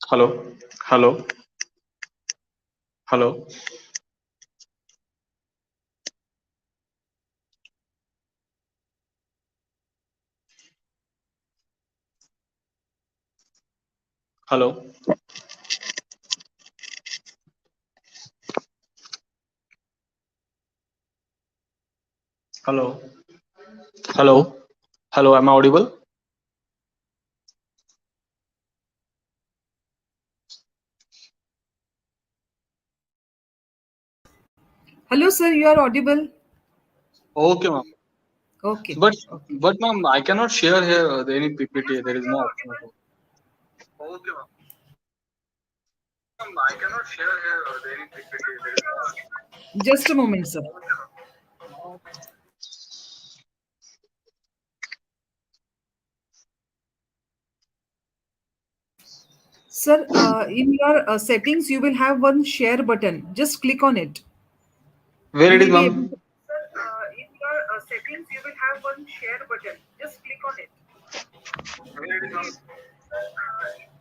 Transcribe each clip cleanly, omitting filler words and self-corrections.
Hello, hello, hello, hello, hello, hello, hello. Am I audible? Hello, sir. You are audible. Okay, ma'am. Okay. But Okay. ma'am, I cannot share here any PPT. There is no option at all. Okay, ma'am. I cannot share here any PPT. There is no option. Just a moment, sir. Sir, in your settings, you will have one share button. Just click on it. Where You it is, will be able ma'am? to. Sir, in your settings, you will have one share button. Just click on it. Where it is, ma'am? Sir, in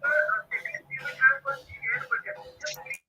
your settings, you will have one share button. Just click.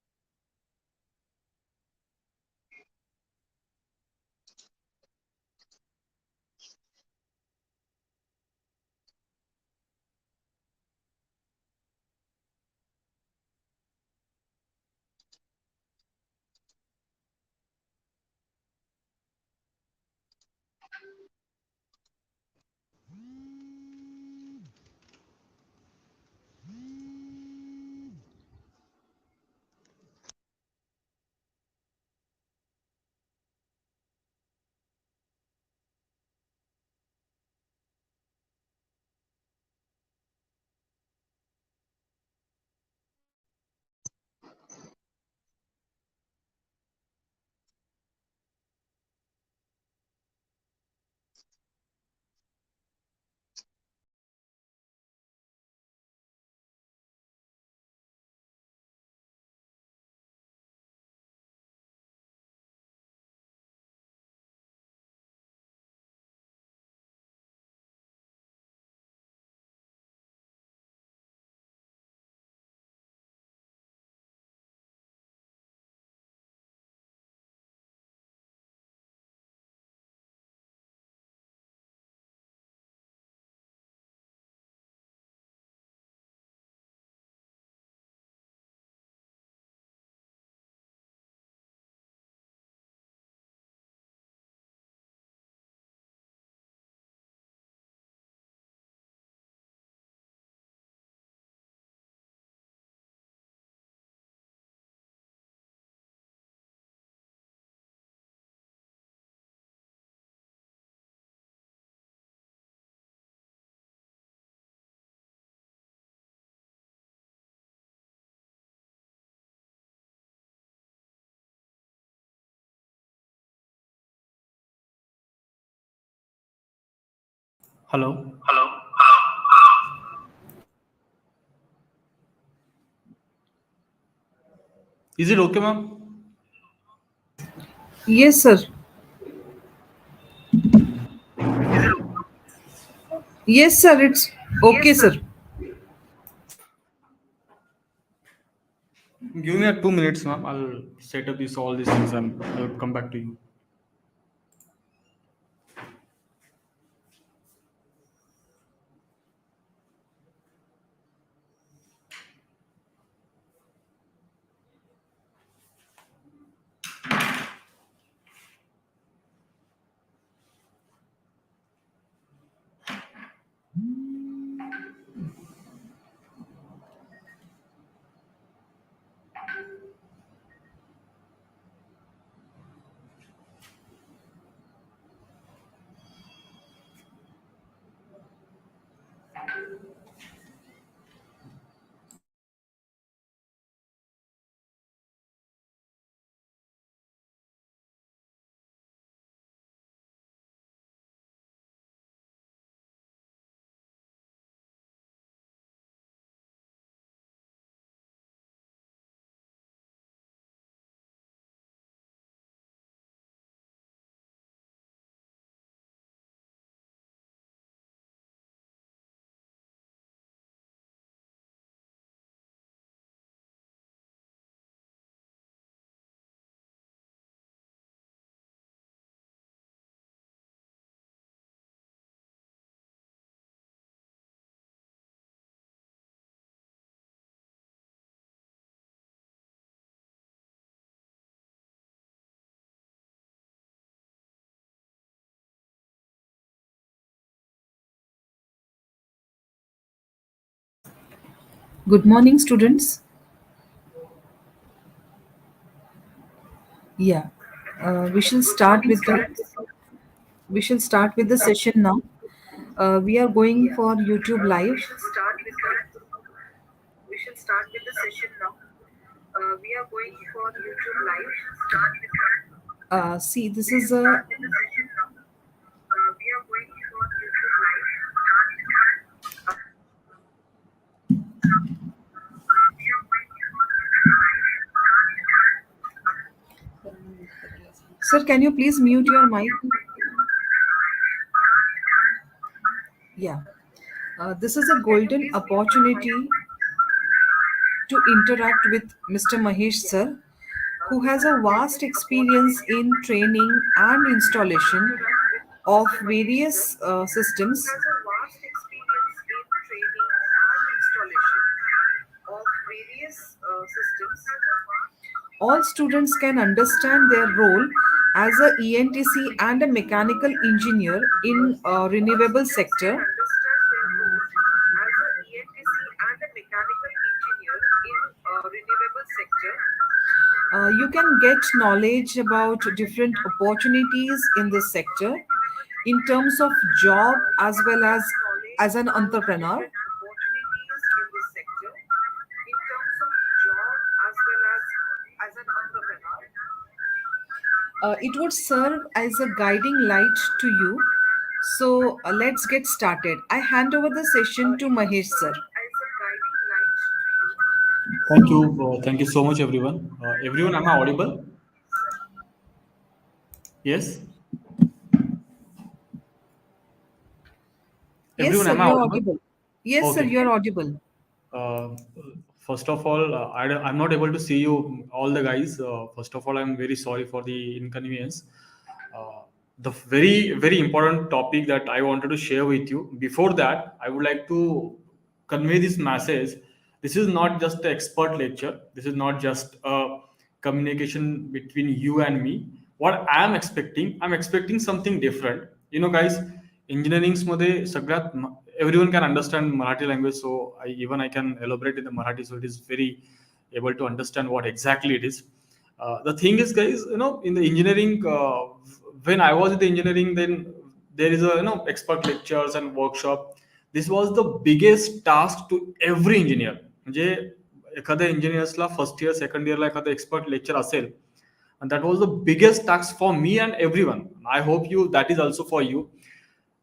Hello. Is it okay, ma'am? Yes, sir. Yes, sir. It's okay, sir. Give me a 2 minutes, ma'am. I'll set up this all these things and I'll come back to you. Good morning, students. Yeah, we shall start with the session now. We are going for YouTube live. We shall start with the session now. We are going for YouTube live. See, this is a. We are going for YouTube live. Sir, can you please mute your mic? Yeah. This is a golden opportunity to interact with Mr. Mahesh sir, who has a vast experience in training and installation of various systems. All students can understand their role as a ENTC and a mechanical engineer in renewable sector. You can get knowledge about different opportunities in this sector in terms of job as an entrepreneur. It would serve as a guiding light to you. So let's get started. I hand over the session to Mahesh sir. Thank you. Thank you so much, everyone. Everyone, am I audible? Yes. Yes, Everyone, sir, am I you're audible? audible. Yes, sir, Okay. you're audible. Uh, First of all, I'm not able to see you, all the guys. First of all, I'm very sorry for the inconvenience. Uh, the very important topic that I wanted to share with you. Before that, I would like to convey this message. This is not just an expert lecture. This is not just a communication between you and me. What I'm expecting something different. You know, guys, engineeringsमध्ये सगळ्यात everyone can understand Marathi language, so I can elaborate in the Marathi, so it is very able to understand what exactly it is. The thing is, guys, in the engineering, when I was in the engineering, then there is a expert lectures and workshop. This was the biggest task to every engineer. म्हणजे एखाद्या इंजिनियर्सला first year second इयरला एखादं expert lecture असेल, and that was the biggest task for me and everyone. I hope you that is also for you.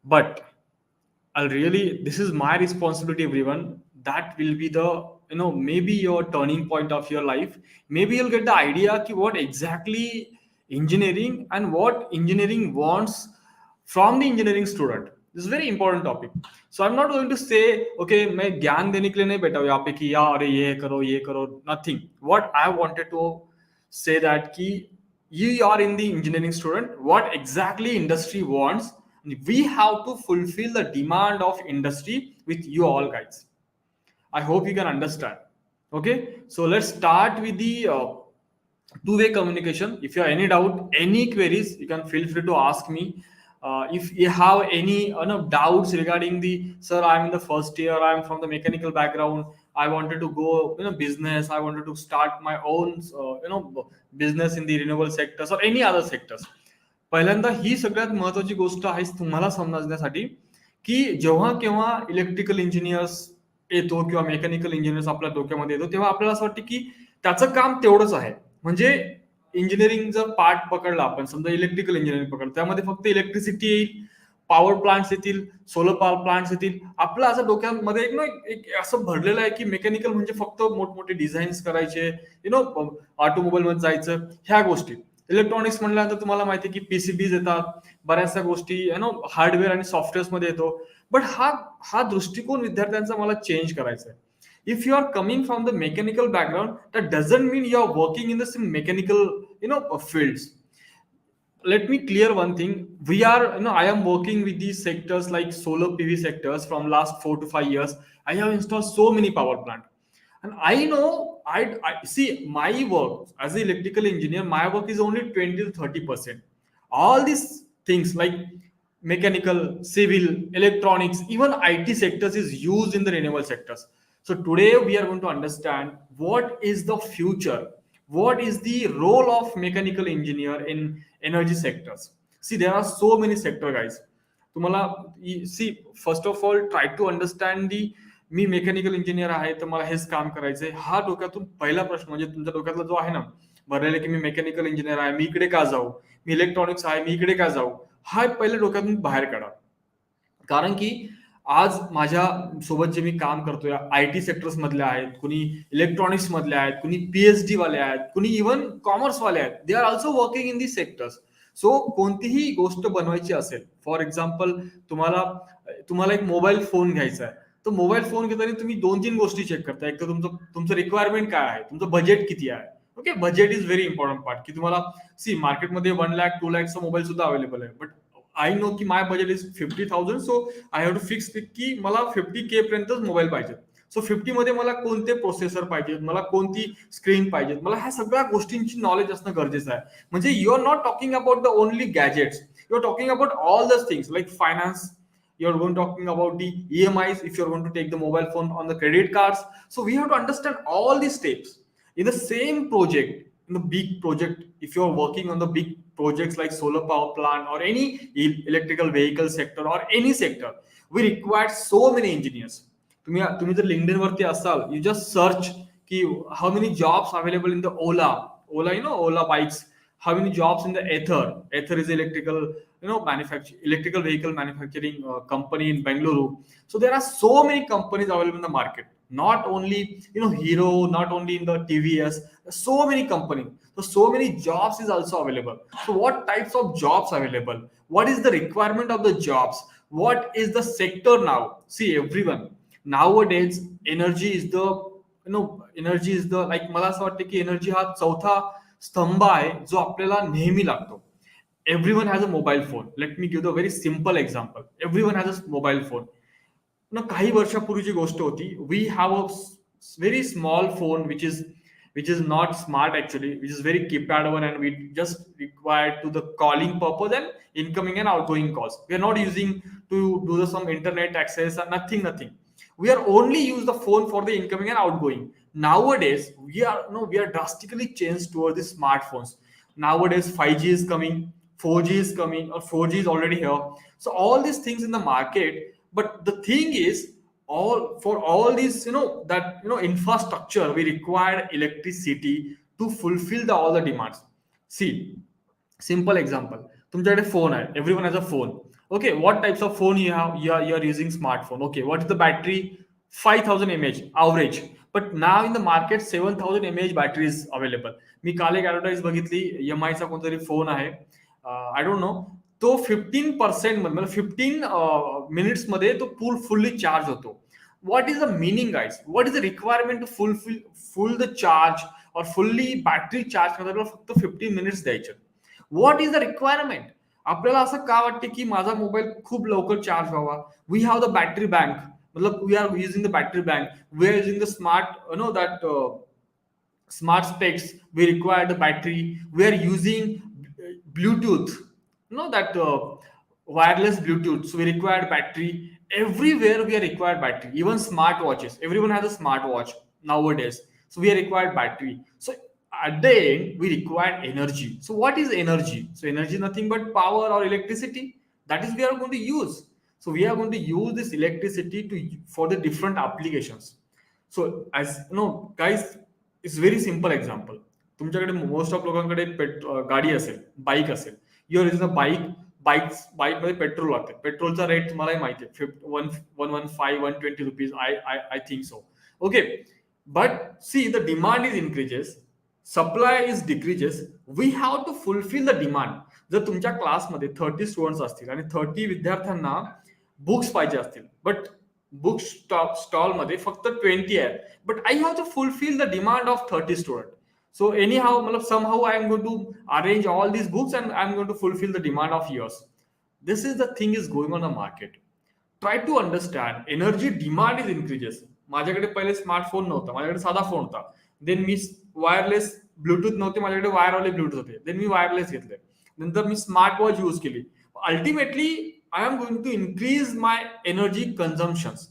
But I'll really, this is my responsibility, everyone. That will be the, maybe your turning point of your life. Maybe you'll get the idea ki what exactly engineering and what engineering wants from the engineering student. This is a very important topic. So I'm not going to say, okay, मैं ज्ञान देने के लिए नहीं बैठा हूँ यहाँ पे कि यार अरे ये करो, nothing. What I wanted to say that ki you are in the engineering student, what exactly industry wants, we have to fulfill the demand of industry with you all guys. I hope you can understand. Okay, so let's start with the two-way communication. If you have any doubt, any queries, you can feel free to ask me. If you have any doubts regarding the sir, I'm in the first year, I'm from the mechanical background, I wanted to go business, I wanted to start my own business in the renewable sectors or any other sectors. पहिल्यांदा ही सगळ्यात महत्वाची गोष्ट आहे तुम्हाला समजण्यासाठी की जेव्हा केव्हा इलेक्ट्रिकल इंजिनियर्स येतो किंवा मेकॅनिकल इंजिनियर्स आपल्या डोक्यामध्ये येतो तेव्हा आपल्याला असं वाटतं की त्याचं काम तेवढंच आहे. म्हणजे इंजिनिअरिंग जर पार्ट पकडला आपण, समजा इलेक्ट्रिकल इंजिनिअरिंग पकडलं, त्यामध्ये फक्त इलेक्ट्रिसिटी येईल, पॉवर प्लांट्स येतील, सोलर पॉवर प्लांट्स येतील. आपलं असं डोक्यामध्ये एक असं भरलेलं आहे की मेकॅनिकल म्हणजे फक्त मोठमोठे डिझाईन्स करायचे, ऑटोमोबाईल मध्ये जायचं, ह्या गोष्टी. इलेक्ट्रॉनिक्स म्हटल्यानंतर तुम्हाला माहिती आहे की पीसीबीज येतात, बऱ्याचशा गोष्टी हार्डवेअर आणि सॉफ्टवेअर मध्ये येतो. बट हा दृष्टिकोन विद्यार्थ्यांचा मला चेंज करायचा आहे. If you are coming from the mechanical background, that doesn't mean you are working in the same mechanical fields. Let me clear one thing. We are I am working with these sectors like solar PV sectors from last 4 to 5 years. I have installed so many power plant, and I know I see my work as an electrical engineer, my work is only 20 to 30%. All these things like mechanical, civil, electronics, even IT sectors is used in the renewable sectors. So today we are going to understand what is the future, what is the role of mechanical engineer in energy sectors. See, there are so many sector, guys. तुम्हाला see first of all try to understand the मी mechanical engineer आहे तर मला हेच काम करायचंय हा डोक्यातून पहिला प्रश्न म्हणजे तुमच्या डोक्यातला जो आहे ना भरलेला की मी मेकॅनिकल इंजिनियर आहे मी इकडे का जाऊ मी इलेक्ट्रॉनिक्स आहे मी इकडे का जाऊ हा पहिल्या डोक्यातून बाहेर काढा कारण की आज माझ्या सोबत जे मी काम करतोय आय टी सेक्टर्स मधले आहेत कुणी इलेक्ट्रॉनिक्स मधले आहेत कुणी पीएचडी वाले आहेत कुणी इव्हन कॉमर्स वाले आहेत they are also working in the sectors so कोणतीही गोष्ट बनवायची असेल फॉर एक्झाम्पल तुम्हाला तुम्हाला एक मोबाईल फोन घ्यायचा आहे तर मोबाईल फोन घेताना तुम्ही 2-3 गोष्टी चेक करता एक तर तुमचं रिक्वायरमेंट काय आहे तुमचं बजेट किती आहे okay budget is very important part की तुम्हाला सी मार्केटमध्ये 1 लाख 2 लाखचा मोबाईल सुद्धा अवेलेबल आहे बट आय नो की my budget is 50,000 so I have to fix की मला 50K पर्यंतच मोबाईल पाहिजे सो 50 मध्ये मला कोणते प्रोसेसर पाहिजेत मला कोणती स्क्रीन पाहिजेत मला ह्या सगळ्या गोष्टींची नॉलेज असणं गरजेचं आहे म्हणजे you are not talking about the only gadgets you are talking about all the things like finance you are going talking about the EMIs if you are going to take the mobile phone on the credit cards so we have to understand all these steps in the same project in the big project if you are working on the big projects like solar power plant or any electrical vehicle sector or any sector we require so many engineers तुम्ही जर LinkedIn वरती असाल you just search की how many jobs available in the Ola you know Ola bikes how many jobs in the Ether is electrical electrical vehicle manufacturing company in Bengaluru so there are so many companies available in the market not only Hero not only in the TVS so many companies so many jobs is also available so what types of jobs available what is the requirement of the jobs what is the sector now see everyone nowadays energy is the energy is the like मला असं वाटतं की energy हा चौथा स्तंभ आहे जो आपल्याला नेहमी लागतो everyone has a mobile phone let me give the very simple example everyone has a mobile phone ना काही वर्षापूर्वीची गोष्ट होती we have a very small phone which is not smart actually which is very keypad one and we just required to the calling purpose and incoming and outgoing calls we are not using to do some internet access and nothing we are only use the phone for the incoming and outgoing nowadays we are drastically changed towards the smartphones nowadays 5G is coming 4G is coming or 4G is already here so all these things in the market but the thing is all these infrastructure we require electricity to fulfill all the demands see simple example तुमच्याकडे phone आहे everyone has a phone okay what types of phone you are using smartphone okay what is the battery 5000 mAh average but now in the market 7000 mAh battery is available मी काल एक advertise बघितली MI चा कोणतरी phone आहे I don't know तो 15% मध्ये मतलब 15 minutes मध्ये तो फुल्ली चार्ज होतो what is the meaning guys what is the requirement to full the charge or fully battery charge करायला फक्त 15 मिनिट्स द्यायचे what is the requirement आपल्याला असं का वाटते की माझा मोबाईल खूप लवकर चार्ज व्हावा we have the battery bank मतलब we are using the battery bank we are using the smart that smart specs we require the battery we are using Bluetooth that wireless Bluetooth so we require battery everywhere we are required battery even smartwatches everyone has a smartwatch nowadays so we are required battery so at the end we require energy so what is energy so energy is nothing but power or electricity that is we are going to use so we are going to use this electricity for the different applications so as guys it's very simple example तुमच्याकडे most of लोकांकडे गाडी असेल bike असेल your is a bike मध्ये petrol लागते पेट्रोलचा rate मलाही माहिती आहे 115 120 rupees I think so okay but see the demand is increases supply is decreases we have to fulfil the demand जर तुमच्या क्लासमध्ये 30 स्टुडंट्स असतील आणि 30 विद्यार्थ्यांना बुक्स पाहिजे असतील बट बुक स्टॉल मध्ये फक्त 20 आहेत but I have to fulfil the demand of 30 student so anyhow somehow I am going to arrange all these books and I am going to fulfill the demand of yours this is the thing is going on the market try to understand energy demand is increases माझ्याकडे पहिले smartphone नव्हता माझ्याकडे साधा phone होता then मी wireless Bluetooth नव्हते माझ्याकडे वायरवाले ब्लूटूथ होते देन मी वायरलेस घेतले नंतर मी स्मार्ट वॉच यूज केली ultimately I am going to increase my energy consumption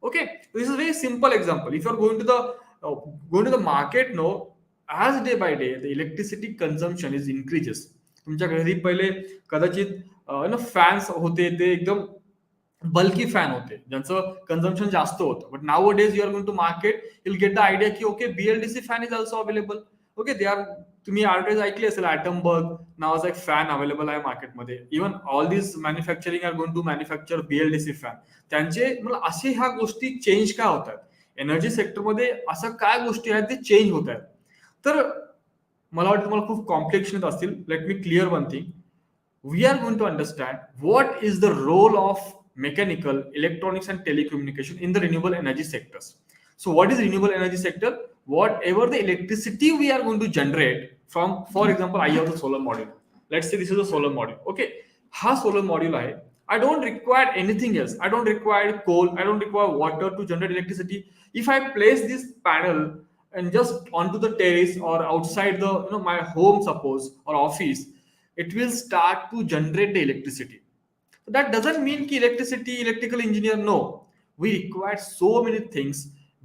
Okay, this is a very simple example. If you're uh, going to the market, no, as day by day the electricity consumption is increases. तुमच्या घरी पहिले कदाचित fans होते ते एकदम बल्की fan होते ज्यांचं consumption जास्त होतं. But now days you are going to market, you'll get the idea की okay BLDC fan is also available. Okay they are, तुम्ही ऍडव्हर्टाईज ऐकली असेल, ॲटमबर्ग नावाचा एक फॅन अवेलेबल आहे मार्केटमध्ये. Even all this manufacturing are going to manufacture BLDC fan. त्यांचे मला असे ह्या गोष्टी चेंज काय होत आहेत एनर्जी सेक्टरमध्ये, असं काय गोष्टी आहेत ते चेंज होत आहेत. तर मला वाटतं तुम्हाला खूप कॉम्प्लेक्शन असतील. Let me clear one thing. We are going to understand what is the role of mechanical, electronics and telecommunication in the renewable energy sectors. So what is renewable energy sector? Whatever the electricity we are going to generate from, for example, I have the solar module. Let's say this is a solar module. Okay, ha solar module hai. I don't require anything else. I don't require coal. I don't require water to generate electricity. If I place this panel and just onto the terrace or outside the my home, suppose, or office, it will start to generate the electricity. So that doesn't mean ki electricity, electrical engineer, no. We require so many things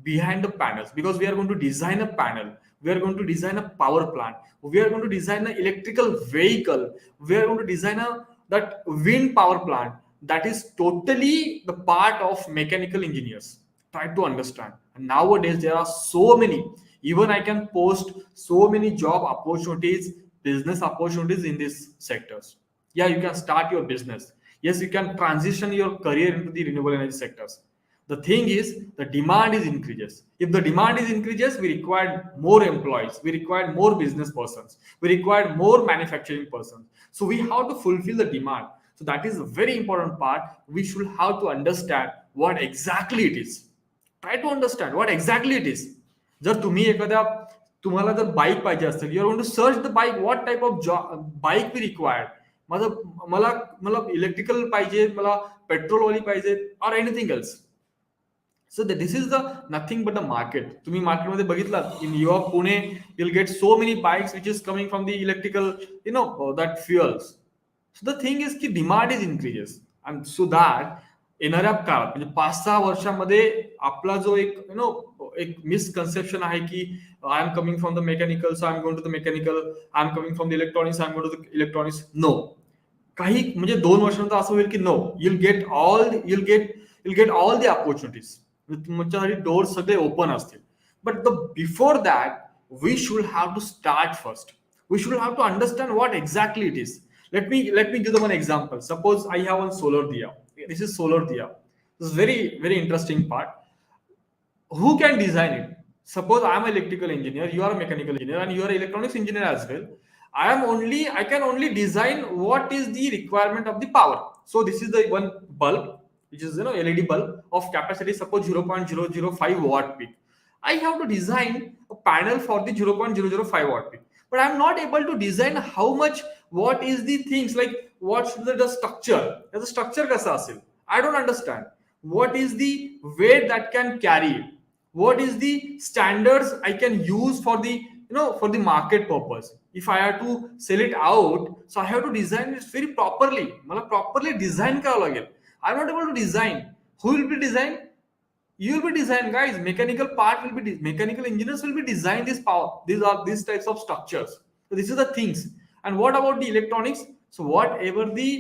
behind the panels because we are going to design a panel. We are going to design a power plant. We are going to design an electrical vehicle. We are going to design that wind power plant. That is totally the part of mechanical engineers. Try to understand. And nowadays there are so many. Even I can post so many job opportunities, business opportunities in these sectors. Yeah, you can start your business. Yes, you can transition your career into the renewable energy sectors. The thing is, the demand is increases. If the demand is increases, we require more employees, we require more business persons, we require more manufacturing persons. So we have to fulfill the demand. So that is a very important part. We should have to understand what exactly it is. Try to understand what exactly it is. जर तुम्ही एखाद्या, तुम्हाला जर bike पाहिजे असेल, you are going to search the bike, what type of bike we required. माझं मला मला इलेक्ट्रिकल पाहिजे, मला पेट्रोलवाली पाहिजे, or anything else. So this is the nothing but the market. तुम्ही मार्केटमध्ये बघितलात in your Pune, you'll get so many bikes which is coming from the electrical, that fuels. So the thing is की demand is increases, and so that येणाऱ्या काळात म्हणजे 5-6 वर्षामध्ये आपला जो एक मिसकन्सेप्शन आहे की I am coming from the mechanical, so I am going to the mechanical, I am coming from the electronics, I am going to the electronics. No, काही म्हणजे 2 वर्षानंतर असं होईल की no, you'll get all the opportunities. तुमच्यासाठी door सगळे open असतील. But the before that we should have to start first. We should have to understand what exactly it is. Let me give them an example. Suppose I have one solar diya. This is solar diya. This is very very interesting part. Who can design it? Suppose I am an electrical engineer, you are a mechanical engineer, and you are an electronics engineer as well. I can only design what is the requirement of the power. So this is the one bulb, which is LED bulb of capacity, suppose 0.005 watt peak. I have to design a panel for the 0.005 watt peak, but I'm not able to design how much, what is the things, like what should the structure, the structure kasa asil, I don't understand. What is the weight that can carry it? What is the standards I can use for the for the market purpose? If I have to sell it out, so I have to design it very properly. मला properly design करावं लागेल. I'm not able to design. Who will be design? You will be design, guys. Mechanical part will be mechanical engineers will be design this power. These are these types of structures. So this is the things. And what about the electronics? So whatever the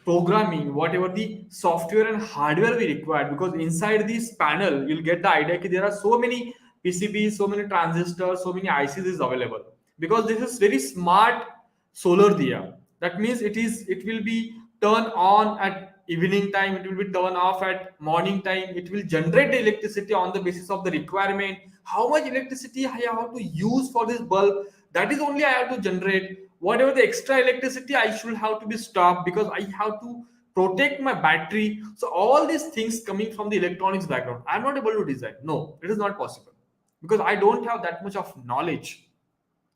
programming, whatever the software and hardware we require, because inside this panel you'll get the idea that there are so many PCBs, so many transistors, so many ICs is available. Because this is very smart solar diya. That means it will be turn on at evening time, it will be turn off at morning time. It will generate the electricity on the basis of the requirement. How much electricity I have to use for this bulb, that is only I have to generate. Whatever the extra electricity, I should have to be stopped because I have to protect my battery. So all these things coming from the electronics background, I'm not able to design. No, it is not possible because I don't have that much of knowledge.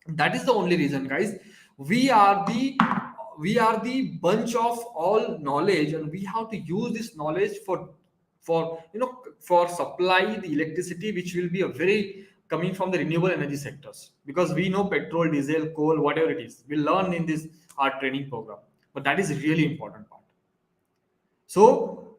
That is the only reason, guys. We are the bunch of all knowledge, and we have to use this knowledge for supply the electricity, which will be a very coming from the renewable energy sectors, because we know petrol, diesel, coal, whatever it is, we learn in this our training program. But that is really important part. So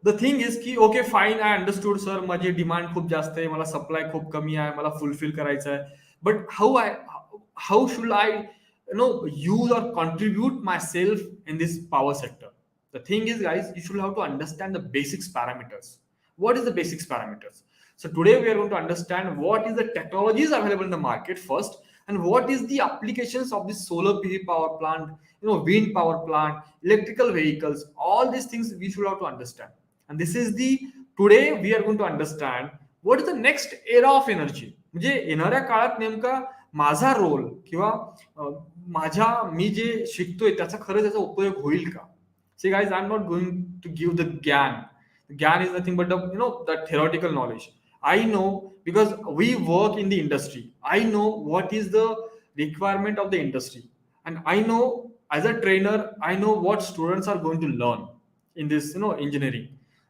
the thing is की okay fine, I understood sir, माझी demand खूप जास्त आहे, मला supply खूप कमी आहे, मला फुलफिल करायचं आहे. But how should I use or contribute myself in this power sector? The thing is, guys, you should have to understand the basics parameters. What is the basics parameters? So today we are going to understand what is the technologies available in the market first, and what is the applications of this solar PV power plant, wind power plant, electrical vehicles. All these things we should have to understand. And this is the today we are going to understand what is the next era of energy. म्हणजे येणाऱ्या काळात नेमका माझा role किंवा माझ्या मी जे शिकतोय त्याचा खरं त्याचा उपयोग होईल का. See guys, I'm not going to give the gyan. The gyan is nothing but the theoretical knowledge. I know because we work in the industry. I know what is the requirement of the industry, and I know as a trainer I know what students are going to learn in this engineering.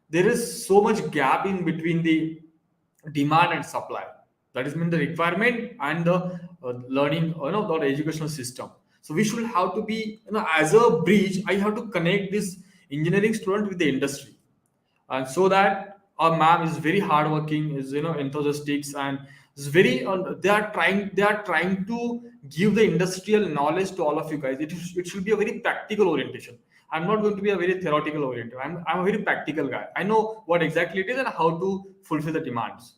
There is so much gap in between the demand and supply. That is mean the requirement and the learning, the educational system. So we should have to be, as a bridge, I have to connect this engineering student with the industry. And so that our ma'am is very hardworking, is enthusiastic, and is very they are trying to give the industrial knowledge to all of you guys. It should be a very practical orientation. I'm not going to be a very theoretical oriented. I'm a very practical guy. I know what exactly it is and how to fulfill the demands.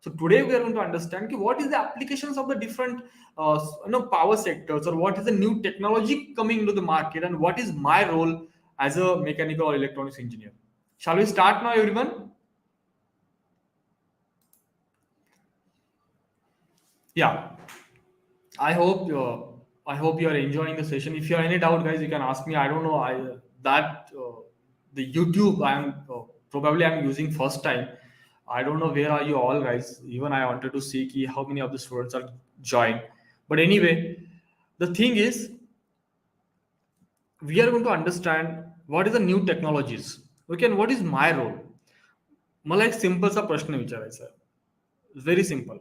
So today we are going to understand what is the applications of the different power sectors, or what is the new technology coming into the market, and what is my role as a mechanical or electronics engineer. Shall we start now, everyone? Yeah. I hope you are enjoying the session. If you have any doubt, guys, you can ask me. I don't know. The YouTube probably I'm using first time. I don't know where are you all, guys. Even I wanted to see how many of the students are joined. But anyway, the thing is, we are going to understand what is the new technologies. Okay, and what is my role. मला एक सिंपलचा प्रश्न विचारायचा आहे. Very simple.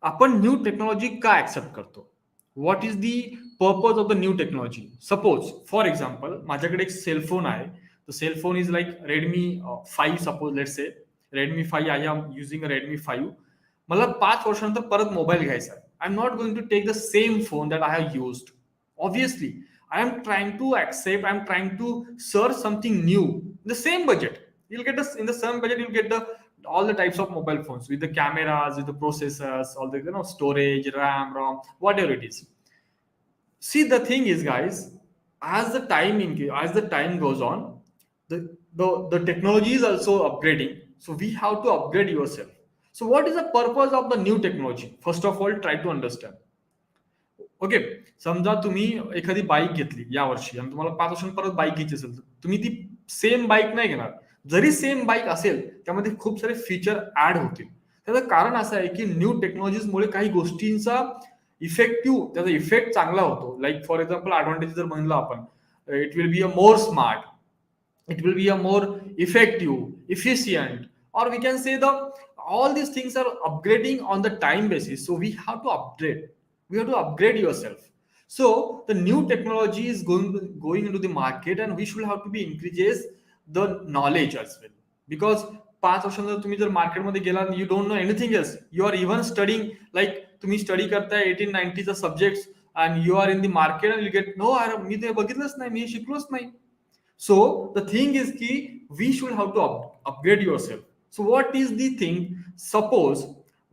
आपण new technology का accept करतो. What is the purpose of the new technology. Suppose for example माझ्याकडे एक सेलफोन आहे. The cellphone is like Redmi 5. Suppose let's say Redmi 5. I am using a Redmi 5. मला 5 वर्षानंतर परत mobile घ्यायचा आहे. I am not going to take the same phone that I have used. Obviously I am trying to accept, I'm trying to search something new in the same budget. You'll get this in the same budget, you'll get the all the types of mobile phones with the cameras, with the processors, all the storage, ram, whatever it is. See, the thing is, guys, as the time goes on, the technology is also upgrading. So we have to upgrade yourself. So what is the purpose of the new technology? First of all, try to understand. Okay, समजा तुम्ही एखादी bike घेतली या वर्षी आणि तुम्हाला 5 वर्षांनी परत बाईक घ्यायची असेल, तर तुम्ही ती सेम बाईक नाही घेणार. जरी सेम बाईक असेल त्यामध्ये खूप सारे फीचर ऍड होतील. त्याचं कारण असं आहे की न्यू टेक्नॉलॉजीजमुळे काही गोष्टींचा त्याचा इफेक्ट चांगला होतो. लाईक फॉर एक्झाम्पल ऍडव्हान्टेज जर म्हणलं आपण, it will be a more smart, it will be a more effective, efficient, or we can say all these things are upgrading on the time basis. So we have to upgrade yourself. So the new technology is going into the market, and we should have to be increases the knowledge as well. Because 5 वर्षांनंतर तुम्ही जर मार्केटमध्ये गेला, you don't know anything else, you are even studying like तुम्ही study करताय 1890चा subject and you are in the market and you get no, अरे मी ते बघितलंच नाही, मी शिकलोच नाही. So the thing is ki we should have to upgrade yourself. So what is the thing? Suppose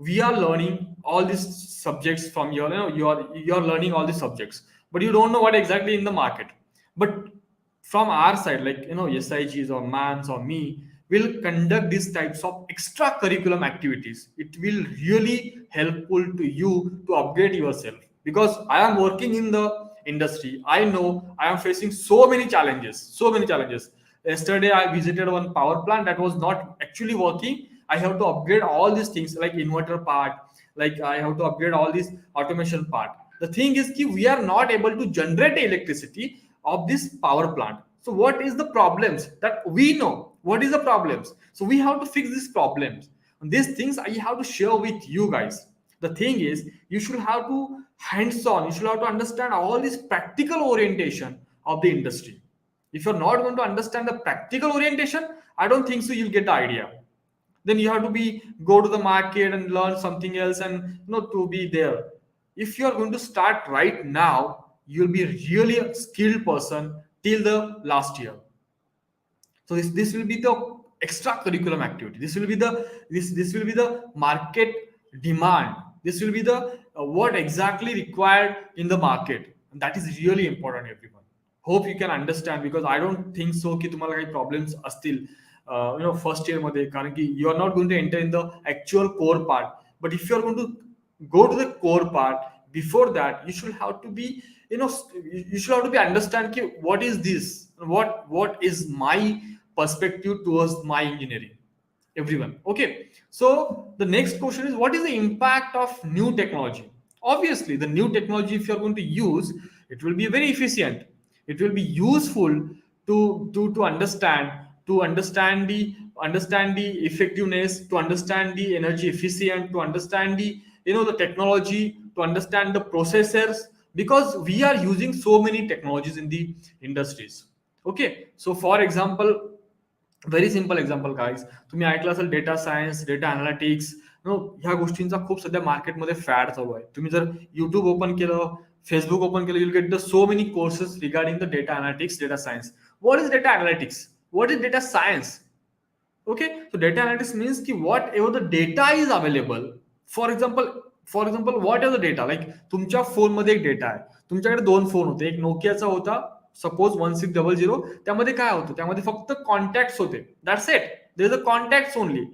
we are learning all these subjects from you're learning all these subjects, but you don't know what exactly in the market. But from our side, like SIGs or MANs or me will conduct these types of extracurriculum activities. It will really helpful to you to upgrade yourself, because I am working in the industry. I know I am facing so many challenges. Yesterday I visited one power plant that was not actually working. I have to upgrade all these things like inverter part, like I have to upgrade all this automation part. The thing is ki we are not able to generate electricity of this power plant. So what is the problems that we know? What is the problems? So we have to fix these problems. And these things I have to share with you guys. The thing is, you should have to hands on, you should have to understand all this practical orientation of the industry. If you're not going to understand the practical orientation, I don't think so you'll get the idea. Then you have to be go to the market and learn something else, and to be there. If you are going to start right now, you'll be really a skilled person till the last year. So this will be the extra curriculum activity. This will be the market demand. This will be the what exactly required in the market. And that is really important, everyone. Hope you can understand, because I don't think so की तुम्हाला काही problems असतील first year मध्ये, कारण की you are not going to enter in the actual core part. But if you are going to go to the core part, before that you should have to be, you should have to be understand ki what is this, what is my perspective towards my engineering, everyone. Okay, so the next question is, what is the impact of new technology? Obviously the new technology, if you're going to use, it will be very efficient, it will be useful to understand the effectiveness, to understand the energy efficient, to understand the the technology, to understand the processors, because we are using so many technologies in the industries. Okay, so for example, very simple example guys, तुम्ही ऐकलं असेल data science, data analytics, ह्या गोष्टींचा खूप सध्या मार्केटमध्ये fad चालू आहे. तुम्ही जर युट्यूब ओपन केलं, फेसबुक ओपन केलं, you'll get the so many courses regarding the data analytics, data science. What is data analytics? What is data science? Okay, so data analytics means ki whatever the data is available. For example whatever the data, like तुमच्या phone मध्ये एक data आहे, तुमच्याकडे दोन phone होते, एक नोकियाचा होता suppose 1600, त्यामध्ये काय होतं, त्यामध्ये फक्त कॉन्टॅक्ट होते, that's it, there is a contact only.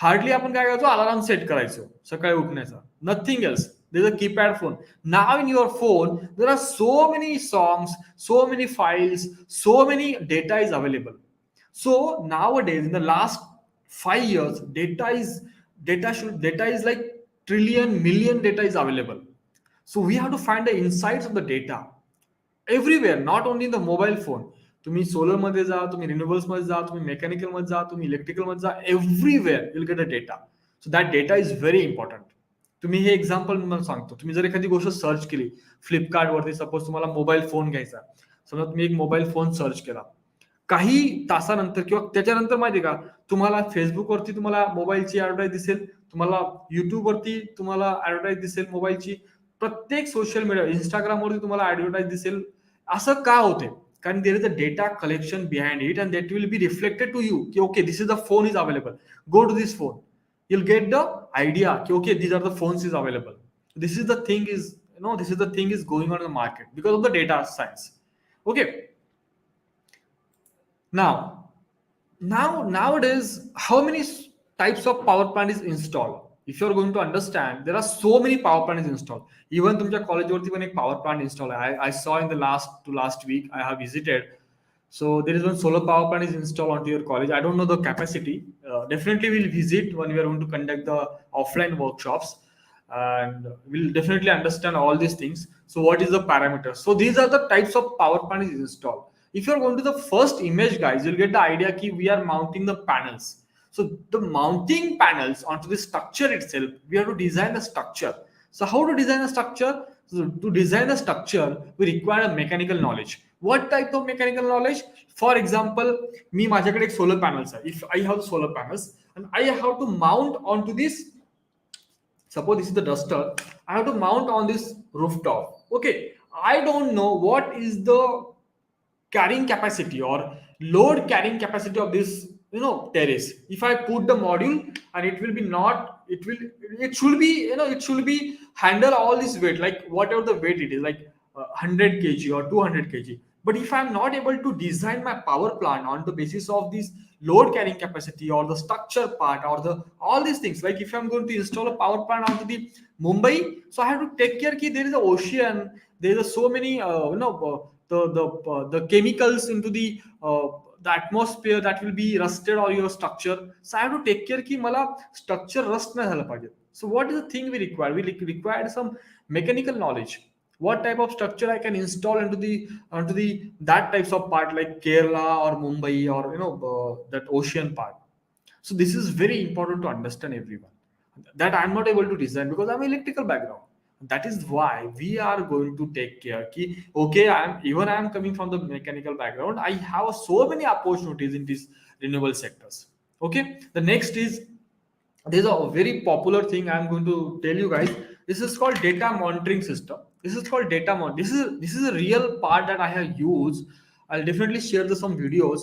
Hardly आपण काय करायचो, अलार्म सेट करायचो सकाळी उठण्याचा, nothing else. There's a keypad phone. Now in your phone there are so many songs, so many files, so many data is available. So nowadays, in the last 5 years, data is like trillion million data is available. So we have to find the insights of the data everywhere, not only in the mobile phone. तुम्ही solar मध्ये जा, तुम्ही renewables मध्ये जा, तुम्ही mechanical मध्ये जा, तुम्ही इलेक्ट्रिकल मध्ये जा, everywhere will get a data. So that data is very important. तुम्ही हे एक्झाम्पल मला सांगतो, तुम्ही जर एखादी गोष्ट सर्च केली फ्लिपकार्ट वरती, सपोज तुम्हाला मोबाईल फोन घ्यायचा, समजा तुम्ही एक मोबाईल फोन सर्च केला, काही तासानंतर किंवा त्याच्यानंतर माहिती का, तुम्हाला फेसबुकवरती तुम्हाला मोबाईलची ऍडव्हर्टाईज दिसेल, तुम्हाला युट्यूबवरती तुम्हाला ऍडव्हर्टाईज दिसेल मोबाईलची, प्रत्येक सोशल मीडिया, इंस्टाग्रामवरती तुम्हाला ऍडव्हर्टाईज दिसेल. असं का होते? कारण there is a data collection behind it, and that will be reflected to you की okay this is the phone is available, go to this phone. You'll get the idea कि okay these are the phones is available. This is the thing is, this is the thing is going on in the market because of the data science. Okay, nowadays how many types of power plant is installed? If you're going to understand, there are so many power plant is installed. Even तुमच्या कॉलेजवरती पण एक power plant installed आहे. I saw in the last week I have visited. So there is one solar power plant is installed onto your college. I don't know the capacity. Definitely we'll visit when we are going to conduct the offline workshops, and we'll definitely understand all these things. So what is the parameters? So these are the types of power plant is installed. If you're going to the first image, guys, you'll get the idea ki we are mounting the panels. So the mounting panels onto the structure itself, we have to design a structure. So how to design a structure? So to design a structure, we require a mechanical knowledge. What type of mechanical knowledge? For example, me माझ्याकडे एक solar panels आहे. If I have solar panels and I have to mount onto this, suppose this is the duster, I have to mount on this rooftop. Okay, I don't know what is the carrying capacity or load carrying capacity of this terrace. If I put the module, and it will be not, it should be, it should be handle all this weight, like whatever the weight it is, like 100 kg or 200 kg. But if I'm not able to design my power plant on the basis of this load carrying capacity or the structure part or the all these things, like if I'm going to install a power plant onto the Mumbai, so I have to take care ki there is an ocean, there is so many the chemicals into the atmosphere that will be rusted or your structure. So I have to take care ki mala structure rust nahi झालं पाहिजे. So what is the thing we require? We require some mechanical knowledge. What type of structure I can install into the that types of part, like Kerala or Mumbai or that ocean part. So this is very important to understand, everyone, that I'm not able to design because I'm electrical background. That is why we are going to take care ki, okay, I am coming from the mechanical background, I have so many opportunities in these renewable sectors. Okay, the next is, there's a very popular thing I'm going to tell you guys. This is called data monitoring system. This is called this is a real part that I have used. I'll definitely share some videos.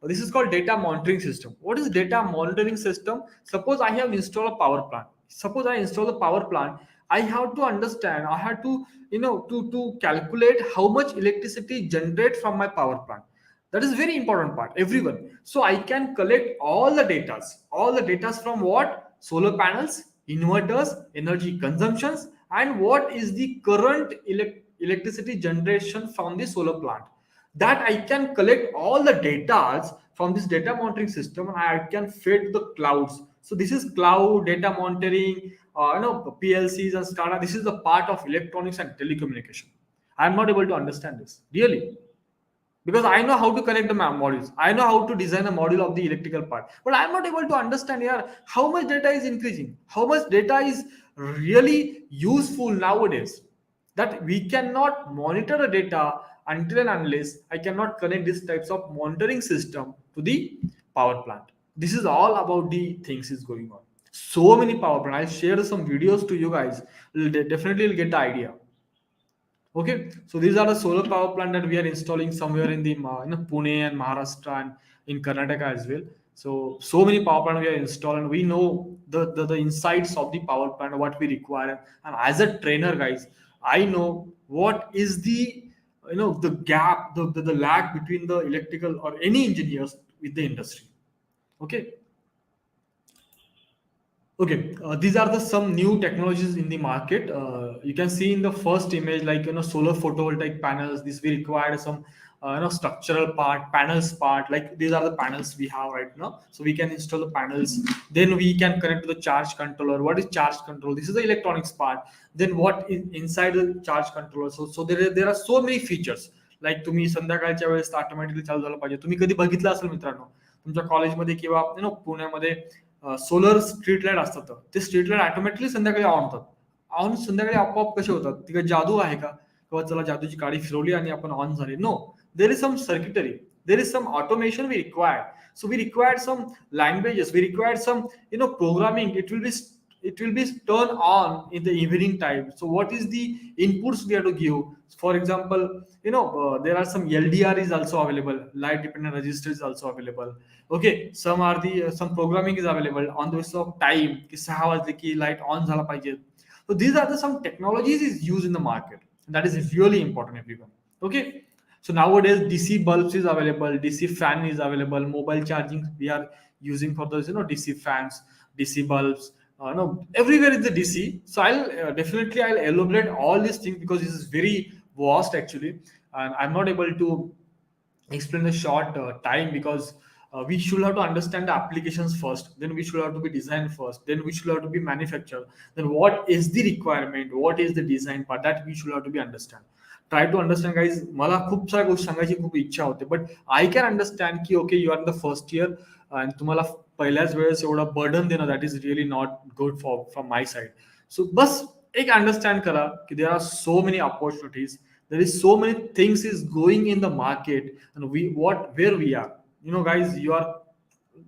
This is called data monitoring system. What is data monitoring system? Suppose I have installed a power plant. Suppose I install a power plant. I have to understand. I have to, to calculate how much electricity generate from my power plant. That is very important part, everyone. So I can collect all the datas from what? Solar panels, inverters, energy consumptions, and what is the current electricity generation from the solar plant. That I can collect all the data from this data monitoring system, and I can feed the clouds. So this is cloud data monitoring, PLCs and SCADA. This is the part of electronics and telecommunication. I'm not able to understand this really, because I know how to connect the modules. I know how to design a module of the electrical part, but I'm not able to understand here how much data is increasing, how much data is really useful nowadays. That we cannot monitor the data until and unless I cannot connect these types of monitoring system to the power plant. This is all about the things is going on. So many power plant. I'll share some videos to you guys. Definitely you'll get the idea. Okay, so these are the solar power plant that we are installing somewhere in the Pune and Maharashtra and in Karnataka as well. So many power plant we are installing. We know the insights of the power plant, what we require. And as a trainer, guys, I know what is the, the gap, the lag between the electrical or any engineers with the industry. Okay, okay, these are the some new technologies in the market. You can see in the first image, like solar photovoltaic panels. This we require some structural part, panels part. Like these are the panels we have right now. So we can install the panels. Then we can connect to the charge controller. What is charge control? This is the electronics part. Then what is inside the charge controller? So there are so many features. Like तुम्ही संध्याकाळच्या वेळेस automatically चालू झालं पाहिजे. तुम्ही कधी बघितलं असेल मित्रांनो, तुमच्या कॉलेजमध्ये किंवा पुण्यामध्ये सोलर स्ट्रीट लाईट असतात, ते स्ट्रीट लाईट ऑटोमॅटिकली संध्याकाळी ऑन होतात. ऑन संध्याकाळी आपोआप कसे होतात? ती काही जादू आहे का? किंवा चला जादूची गाडी फिरवली आणि आपण ऑन झाले? No, there is some circuitry, there is some automation we required. So we required some languages, we required some programming. It will be turned on in the evening time. So what is the inputs we have to give? For example, there are some LDR is also available, light dependent register is also available. Okay, some are the some programming is available on the basis of time ki 6 वाजले की light on झाला पाहिजे. So these are the some technologies is used in the market. That is really important, everyone. Okay, so nowadays DC bulbs is available, DC fan is available, mobile charging we are using for those DC fans, DC bulbs. No, everywhere is the DC. So I'll elaborate all these things because this is very vast actually, and I'm not able to explain the short time because we should have to understand the applications first, then we should have to be designed first, then we should have to be manufactured, then what is the requirement, what is the design part, that we should have to be understand. Try to understand guys. मला खूप साऱ्या गोष्टी सांगायची खूप इच्छा होते, but I can understand की okay you are in the first year आणि तुम्हाला पहिल्याच वेळेस एवढा बर्डन देणं that is really not good for from my side. So बस एक अंडरस्टँड करा की there are so many opportunities, there is so many things is going in the market, and where we are, guys, you are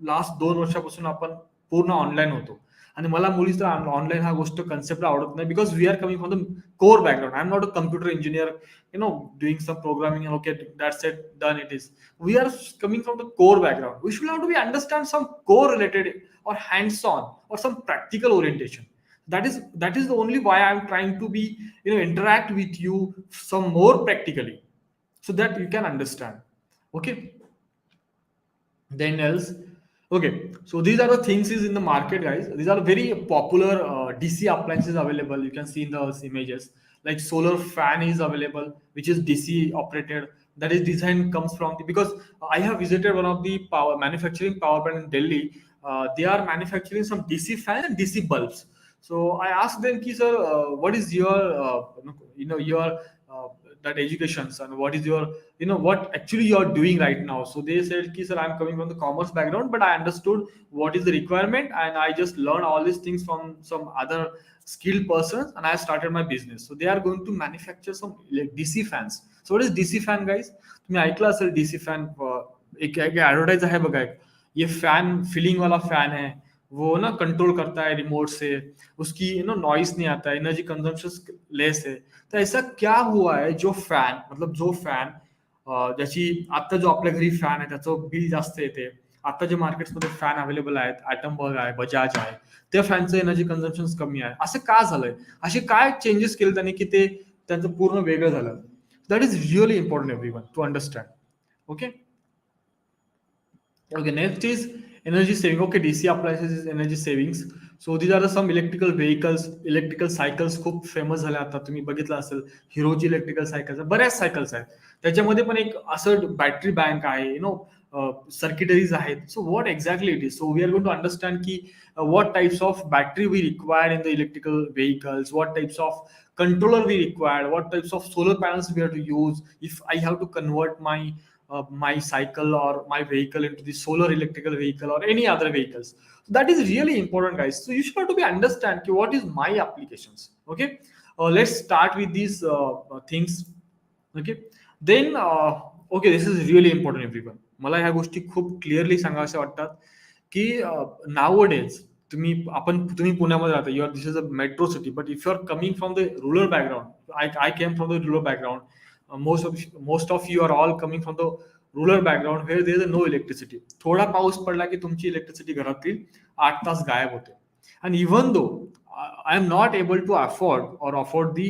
last 2 वर्षापासून आपण पूर्ण online होतो. आणि मला मुळीच ऑनलाईन हा गोष्ट कन्सेप्ट आवडत नाही, because we are coming from the core background. I am not a computer engineer doing some programming, okay that's it, done it is. We are coming from the core background. We should have to be understand some core related or hands on or some practical orientation. That is the only why I'm trying to be interact with you some more practically, so that you can understand. Okay, then else, okay, so these are the things is in the market, guys. These are very popular DC appliances available. You can see in those images, like solar fan is available, which is DC operated. That is design comes from because I have visited one of the power plant in Delhi. They are manufacturing some DC fan and DC bulbs. So I asked them, ki, sir, what is your your that educations and what is your, what actually you are doing right now. So they said ki, sir, I'm coming from the commerce background, but I understood what is the requirement and I just learned all these things from some other skilled persons and I started my business. So they are going to manufacture some like DC fans. So what is DC fan, guys? तुम्ही ऐकलं असेल DC fan. एक advertise है बघा, एक ये fan feeling वाला fan है, वो ना कंट्रोल करता है रिमोट से, उसकी नॉइस नहीं आता है, एनर्जी कंजम्पशन लेस है. तर ऐसा क्या हुआ आहे जो फॅन, मतलब जो फॅन ज्याची आता जो आपल्या घरी फॅन आहे त्याचं बिल जास्त येते, आता जे मार्केट्समध्ये फॅन अवेलेबल आहेत, ॲटमबर्ग आहे, बजाज आहे, त्या फॅनचं एनर्जी कन्झम्पशन कमी आहे. असं का झालंय? असे काय चेंजेस केले त्यांनी की ते त्यांचं पूर्ण वेगळं झालं? That is really important everyone to understand. Okay. Okay, next is energy saving. Okay, DC appliances is energy savings. So these are the some electrical vehicles, electrical cycles खूप फेमस झाल्या. आता तुम्ही बघितलं असेल हिरोची इलेक्ट्रिकल सायकल्स, बऱ्याच cycles आहेत. त्याच्यामध्ये पण एक असं बॅटरी बँक आहे, सर्किटरीज आहेत. So what exactly it is? So we are going to understand की what types of battery we require in the electrical vehicles, what types of controller we require, what types of solar panels we have to use if I have to convert my cycle or my vehicle into the solar electrical vehicle or any other vehicles. So that is really important, guys. So you should have to be understand what is my applications. Okay, let's start with these things. Okay, then okay, this is really important everyone. मला ह्या गोष्टी खूप clearly सांगाव्याशा वाटतात की nowadays तुम्ही पुण्यामध्ये राहता, your this is a metro city, but if you are coming from the rural background, I came from the rural background. Most of you are all coming from the rural background where there is no electricity. थोडा पाऊस पडला की तुमची electricity घरातील 8 तास गायब होते. And even though I am not able to afford the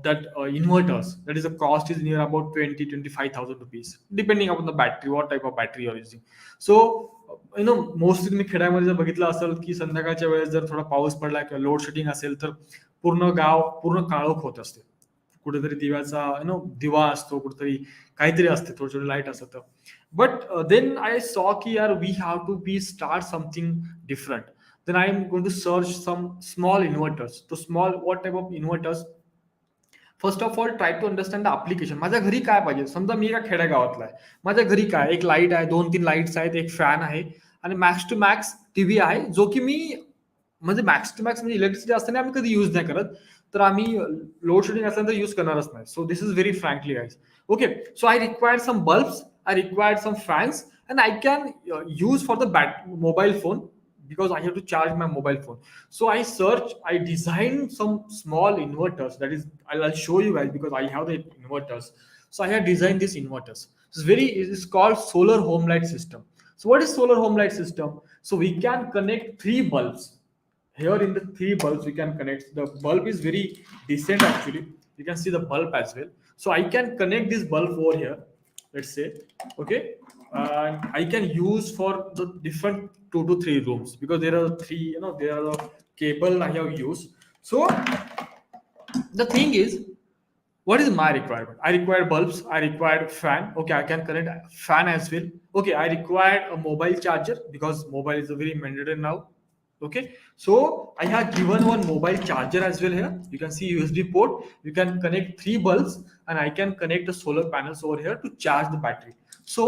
that inverters, that is the cost is near about 20,000-25,000 rupees depending upon the battery, what type of battery you are using. So mostly तुम्ही खेड्यामध्ये जर बघितलं असेल की संध्याकाळच्या वेळेस जर थोडा पाऊस पडला किंवा लोड शेडिंग असेल तर पूर्ण गाव पूर्ण काळोख होत असते. कुठेतरी दिव्याचा दिवा असतो, कुठेतरी काहीतरी असते, थोडे थोडे लाईट असतात. बट देन आय सॉ की यार we have to be start something different. Then I am going to search some small inverters. तो small what type of inverters? First of all try to understand the application. माझ्या घरी काय पाहिजे? समजा मी एका खेड्यागावातला आहे, माझ्या घरी काय, एक लाईट आहे, 2-3 लाईट्स आहेत, एक फॅन आहे आणि मॅक्स टू मॅक्स टीव्ही आहे, जो की मी म्हणजे मॅक्स टू मॅक्स म्हणजे इलेक्ट्रिसिटी असताना आम्ही कधी यूज नाही करत, तर आम्ही लोड शेडिंग असल्यानंतर यूज करणारच नाही. So this is very frankly guys. Okay, so I required some bulbs, I required some fans and I can use for the mobile phone because I have to charge my mobile phone. So I designed some small inverters. That is, I'll show you guys because I have the inverters. So I have designed these inverters. It's called solar home light system. So what is solar home light system? So we can connect 3 bulbs. Here in the 3 bulbs we can connect. The bulb is very decent actually. You can see the bulb as well. So I can connect this bulb over here, let's say. Okay, and I can use for the different 2 to 3 rooms because there are 3, there are the cable I have used. So the thing is, what is my requirement? I require bulbs, I require fan. Okay, I can connect fan as well. Okay, I require a mobile charger because mobile is a very mandatory now. Okay, so I have given one mobile charger as well here. You can see USB port. You can connect 3 bulbs and I can connect the solar panels over here to charge the battery. So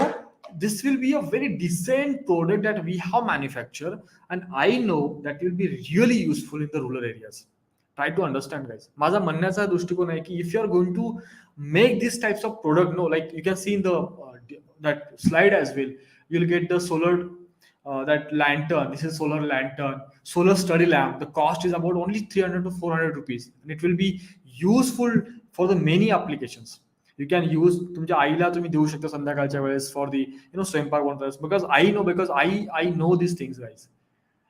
this will be a very decent product that we have manufactured, and I know that will be really useful in the rural areas. Try to understand, guys. माझा म्हणण्याचा दृष्टिकोन आहे की if you are going to make these types of product, no, like you can see in the that slide as well, you'll get the solar that lantern. This is solar lantern, solar study lamp. The cost is about only 300 to 400 rupees, and it will be useful for the many applications. You can use तुमच्या आईला तुम्ही देऊ शकता संध्याकाळच्या वेळेस for the स्वयंपाक बनवतात. Because I know this things guys.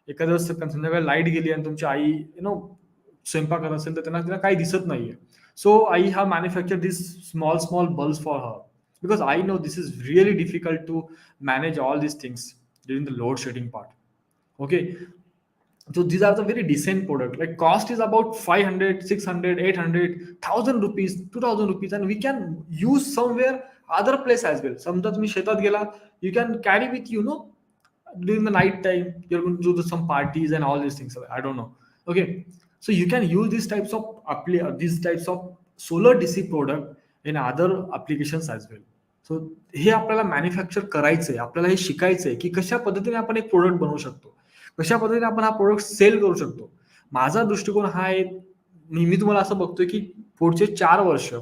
एखाद्या वेळेस संध्याकाळी लाईट गेली आणि तुमची आई स्वयंपाक करत असेल तर त्यांना काही दिसत नाहीये. So I have manufacture this small bulbs for her because I know this is really difficult to manage all these things during the load shedding part. Okay, so these are the very decent product. Like cost is about 500, 600, 800, 1000 rupees, 2000 rupees, and we can use somewhere other place as well. Samja tumhi shetat gela, you can carry with you, during the night time you're going to do some parties and all these things. I don't know. Okay, so you can use these types of solar DC product in other applications as well. So हे आपल्याला manufacture करायचं आहे, आपल्याला हे शिकायचं आहे की कशा पद्धतीने आपण एक प्रोडक्ट बनवू शकतो, कशा पद्धतीने आपण हा प्रोडक्ट सेल करू शकतो. माझा दृष्टिकोन हा आहे, मी तुम्हाला असं बघतोय की पुढचे 4 वर्ष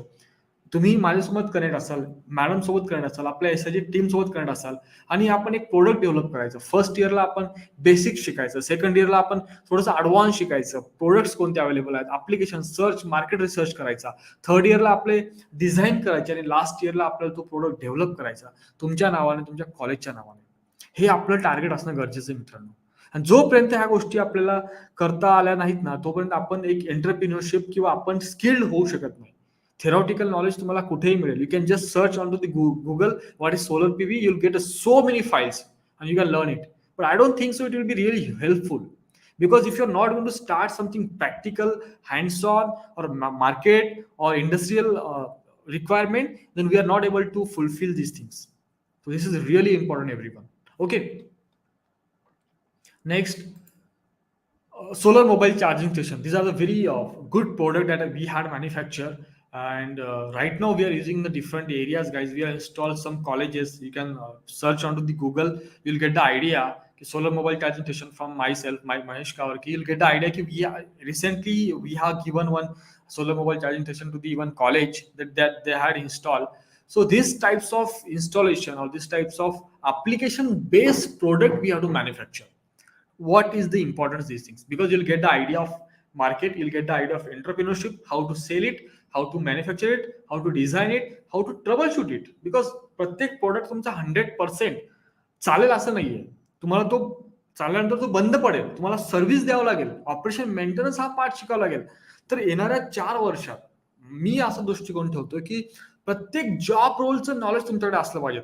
तुम्ही माझ्यासोबत कनेक्ट असाल, मॅडम सोबत कनेक्ट असाल, आपल्या एसआयची टीम सोबत कनेक्ट असाल आणि आपण एक प्रोडक्ट डेव्हलप करायचं. फर्स्ट इयरला आपण बेसिक शिकायचं, सेकंड इयरला आपण थोडंसं ॲडव्हान्स शिकायचं, प्रोडक्ट्स कोणते अवेलेबल आहेत, ॲप्लिकेशन सर्च, मार्केट रिसर्च करायचा. थर्ड इयरला आपले डिझाईन करायचे आणि लास्ट इयरला आपल्याला तो प्रोडक्ट डेव्हलप करायचा तुमच्या नावाने, तुमच्या कॉलेजच्या नावाने. हे आपलं टार्गेट असणं गरजेचं आहे मित्रांनो. आणि जोपर्यंत ह्या गोष्टी आपल्याला करता आल्या नाहीत ना, तोपर्यंत आपण एक एंटरप्रिन्योरशिप किंवा आपण स्किल्ड होऊ शकत नाही. थेरॉटिकल नॉलेज तुम्हाला कुठेही मिळेल. You can just search on to the Google what is solar PV, you'll get so many files and you can learn it. But I don't think so it will be really helpful, because if you're not going to start something practical, hands-on, or market or industrial requirement, then we are not able to fulfill these things. So this is really important, everyone. Okay, next, solar mobile charging station. These are the very good product that we had manufactured, and right now we are using the different areas, guys. We have installed some colleges. You can search onto the Google, you'll get the idea. Solar mobile charging station from myself, my Mahesh Kawarki. You'll get the idea that recently we have given one solar mobile charging station to the one college that they had installed. So these types of installation or these types of application based product we have to manufacture. What is the importance of these things? Because you'll get the idea of market, you'll get the idea of entrepreneurship, how to sell it, how to manufacture it, how to design it, how to troubleshoot it. Because प्रत्येक product तुमचा 100% चालेल असं नाहीये. तुम्हाला तो चालल्यानंतर तो बंद पडेल, तुम्हाला सर्व्हिस द्यावं लागेल, ऑपरेशन मेंटेनन्स हा पार्ट शिकावा लागेल. तर येणाऱ्या 4 वर्षात मी असा दृष्टिकोन ठेवतो की प्रत्येक जॉब रोलचं नॉलेज तुमच्याकडे असलं पाहिजे.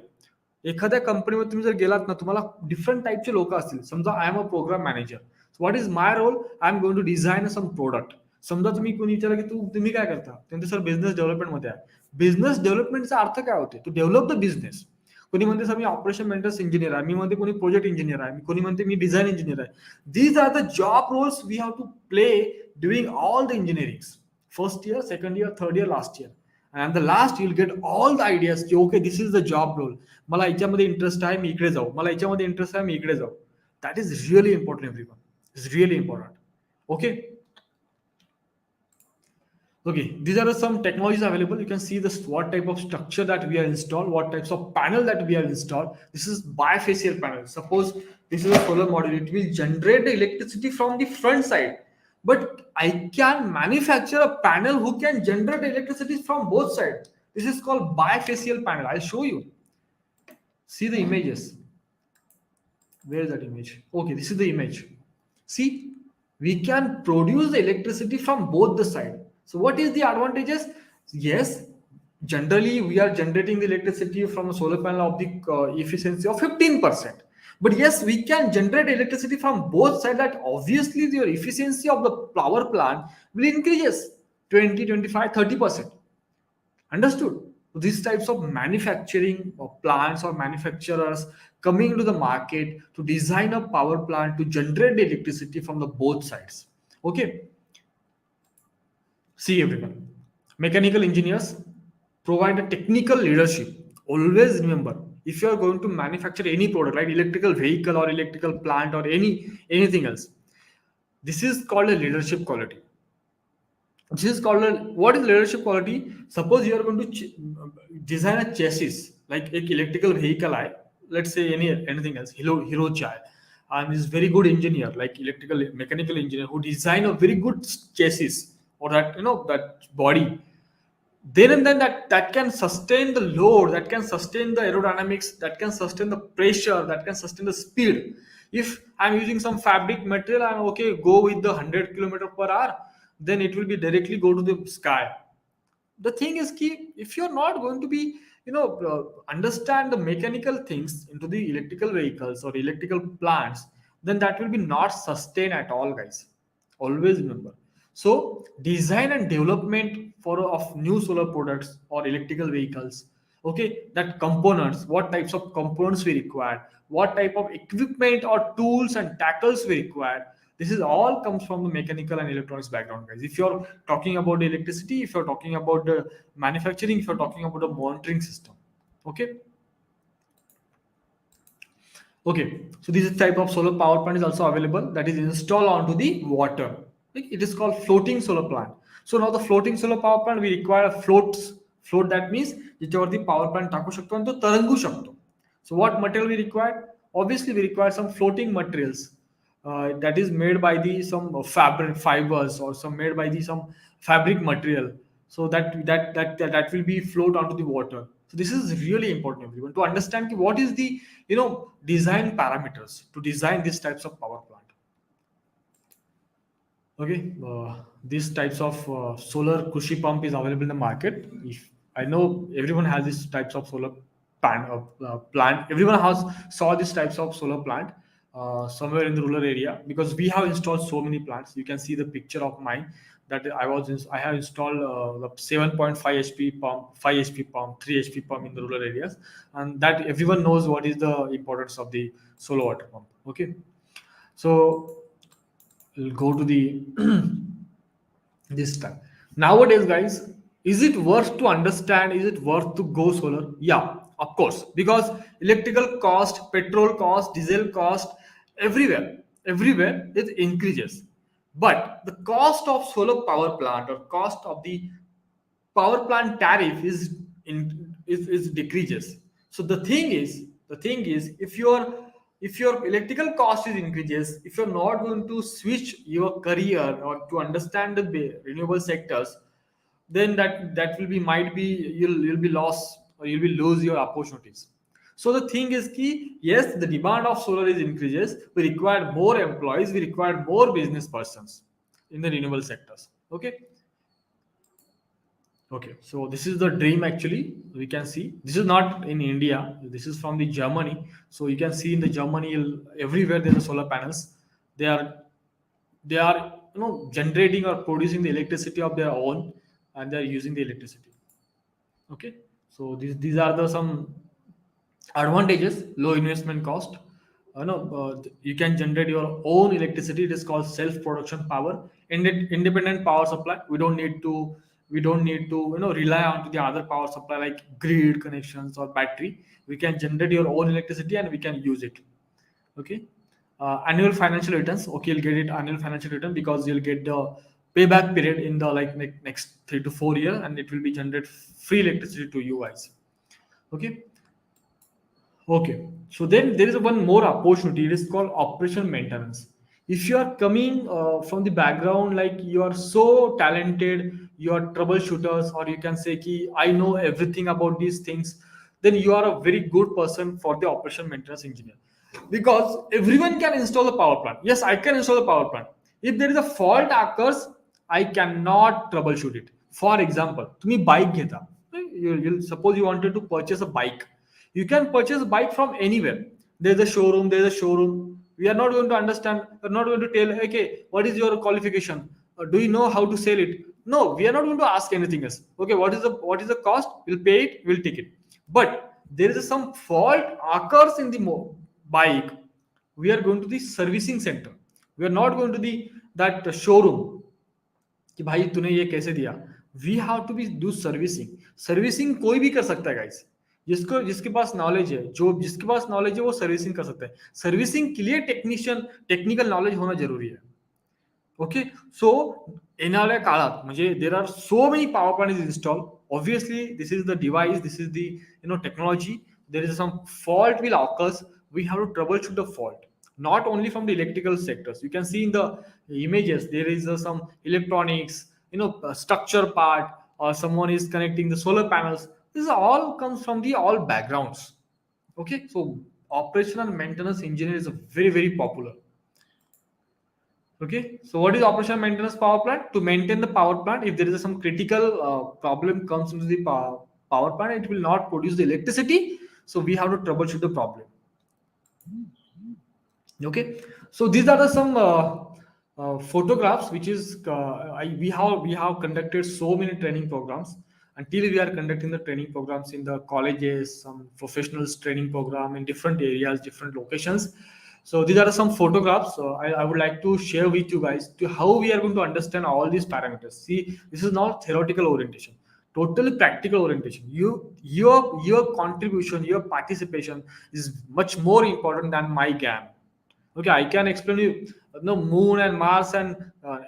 एखाद्या कंपनीमध्ये तुम्ही जर गेलात ना, तुम्हाला डिफरंट टाईपचे लोक असतील. समजा I am a program manager, what is my role? I am going to design some product. समजा तुम्ही कोणी विचारलं की तुम्ही काय करता, त्यांचे सर बिझनेस डेव्हलपमेंट मध्ये आहे. बिझनेस डेव्हलपमेंटचा अर्थ काय होते? To develop the business. कोणी म्हणते सर मी ऑपरेशन मेंटेनन्स इंजिनियर आहे, मी म्हणते कोणी प्रोजेक्ट इंजिनियर आहे, कोणी म्हणते मी डिझाईन इंजिनियर आहे. These are the job roles we have to play during all the engineering. First year, second year, third year, last year. And the last you'll get all the ideas की okay this is the job role, मला याच्यामध्ये interest आहे मी इकडे जाऊ, मला याच्यामध्ये interest आहे मी इकडे जाऊ. That is really important everyone, is really important. Okay, okay, these are some technologies available. You can see this what type of structure that we have installed, what types of panel that we have installed. This is bifacial panel. Suppose this is a solar module, it will generate the electricity from the front side, but I can manufacture a panel who can generate electricity from both sides. This is called bifacial panel. I'll show you. See the images. Where is that image? Okay, this is the image. See, we can produce the electricity from both the side. So what is the advantages? Yes, generally we are generating the electricity from a solar panel of the efficiency of 15%. But yes, we can generate electricity from both sides. That obviously your efficiency of the power plant will increase 20, 25, 30%. Understood? These types of manufacturing plants or manufacturers coming into the market to design a power plant to generate the electricity from the both sides. Okay. See everyone, mechanical engineers provide a technical leadership. Always remember, if you are going to manufacture any product, like electrical vehicle or electrical plant or anything else, this is called a leadership quality. This is called what is leadership quality? Suppose you are going to design a chassis, like an electrical vehicle, let's say anything else, Hero Chai, and is very good engineer, like electrical mechanical engineer who design a very good chassis or that that body. Then and then that can sustain the load, that can sustain the aerodynamics, that can sustain the pressure, that can sustain the speed. If I'm using some fabric material, I'm okay, go with the 100 kilometer per hour, then it will be directly go to the sky. The thing is key, if you're not going to be understand the mechanical things into the electrical vehicles or electrical plants, then that will be not sustained at all, guys. Always remember. So design and development of new solar products or electrical vehicles, okay, that components, what types of components we require, what type of equipment or tools and tackles we require, This is all comes from the mechanical and electronics background, guys. If you're talking about the electricity, if you're talking about the manufacturing, if you're talking about the monitoring system, okay. Okay, so this type of solar power plant is also available that is installed onto the water. It is called floating solar plant. So now the floating solar power plant we require floats. Float that means ज्याच्यावरती power plant टाकू शकतो आणि तो तरंगू शकतो. So what material we require? Obviously we require some floating materials that is made by the some fabric fibers or some made by the some fabric material. So that will be float onto the water. So this is really important, everyone, to understand what is the design parameters to design these types of power plant. Okay, these types of solar Kushi pump is available in the market. If I know everyone has these types of solar plant, everyone has saw these types of solar plant somewhere in the rural area because we have installed so many plants. You can see the picture of mine that I have installed the 7.5 HP pump, 5 HP pump, 3 HP pump in the rural areas, and that everyone knows what is the importance of the solar water pump. Okay, so we'll go to the this time. Nowadays, guys, is it worth to understand? Is it worth to go solar? Yeah, of course, because electrical cost, petrol cost, diesel cost, everywhere it increases. But the cost of solar power plant or cost of the power plant tariff is decreases. So the thing is if your electrical cost is increases, if you're not going to switch your career or to understand the renewable sectors, then that will be might be you'll be lost or you'll be lose your opportunities. So the thing is key, yes, the demand of solar is increases, we require more employees, we require more business persons in the renewable sectors. Okay. Okay, so this is the dream actually. We can see this is not in India. This is from the Germany. So you can see in the Germany everywhere there are solar panels. They are generating or producing the electricity of their own, and they are using the electricity. Okay, so these are the some advantages: low investment cost. You can generate your own electricity. It is called self production power. Independent power supply. We don't need to rely on to the other power supply like grid connections or battery. We can generate your own electricity and we can use it. Okay. Annual financial returns. Okay, you'll get it annual financial return because you'll get the payback period in the like next 3 to 4 years, and it will be generate free electricity to you guys. Okay. Okay, so then there is one more opportunity. It is called operation maintenance. If you are coming from the background, like you are so talented, you are troubleshooters, or you can say, ki, I know everything about these things, then you are a very good person for the operation maintenance engineer. Because everyone can install a power plant. Yes, I can install a power plant. If there is a fault occurs, I cannot troubleshoot it. For example, तुम्ही bike घेता. You suppose you wanted to purchase a bike. You can purchase a bike from anywhere. There's a showroom. We are not going to understand. We're not going to tell, okay, what is your qualification? Do you know how to sell it? No, we are not going to ask anything else. Okay, what is the cost? We'll pay it. We'll take it. But there is some fault occurs in the bike. We are going to the servicing center. We are not going to the that showroom कि भाई तूने ये कैसे दिया. We have to be do servicing कोई भी कर सकता है गाइस. जिसके पास नॉलेज है, जिसके पास नॉलेज है वो सर्विसिंग कर सकता है. सर्विसिंग के लिए टेक्निकल नॉलेज होना जरूरी है. ओके, सो येणाऱ्या काळात म्हणजे there are so many power plant is install. Obviously this is the device, this is the technology. There is some fault will occurs. We have to troubleshoot the fault, not only from the electrical sectors. You can see in the images there is some electronics, structure part, or someone is connecting the solar panels. This all comes from the all backgrounds. Okay, so operational maintenance engineer is a very very popular. Okay, so what is operational maintenance power plant? To maintain the power plant, if there is some critical problem comes into the power plant, it will not produce the electricity. So we have to troubleshoot the problem. Okay, so these are the some photographs which is we have conducted so many training programs. Until we are conducting the training programs in the colleges, some professionals training program in different areas, different locations. So these are some photographs. So I would like to share with you guys to how we are going to understand all these parameters. See, this is not theoretical orientation, totally practical orientation. Your contribution, your participation is much more important than my GAM. Okay, I can explain you no moon and Mars and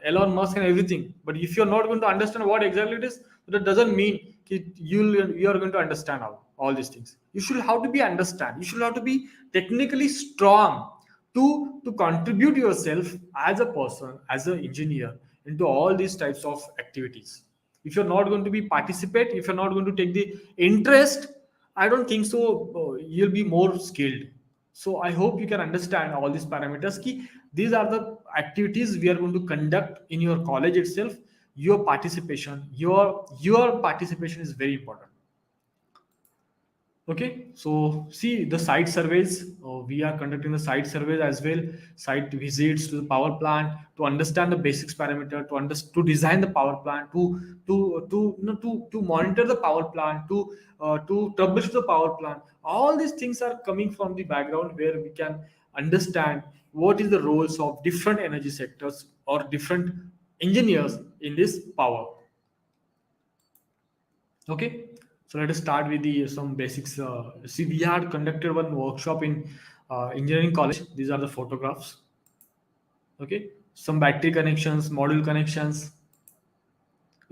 Elon Musk and everything, but if you're not going to understand what exactly it is, that doesn't mean you are going to understand all these things. You should have to be understand. You should have to be technically strong to contribute yourself as a person, as an engineer into all these types of activities. If you're not going to be participate, if you're not going to take the interest, I don't think so. You'll be more skilled. So I hope you can understand all these parameters. Ki these are the activities we are going to conduct in your college itself. Your participation is very important. Okay, so see the site surveys. We are conducting the site surveys as well, site visits to the power plant to understand the basics parameter, to design the power plant, to monitor the power plant, to troubleshoot the power plant. All these things are coming from the background where we can understand what is the roles of different energy sectors or different engineers in this power. Okay, so let us start with the some basics. See, we had conducted one workshop in engineering college. These are the photographs. Okay, some battery connections, module connections.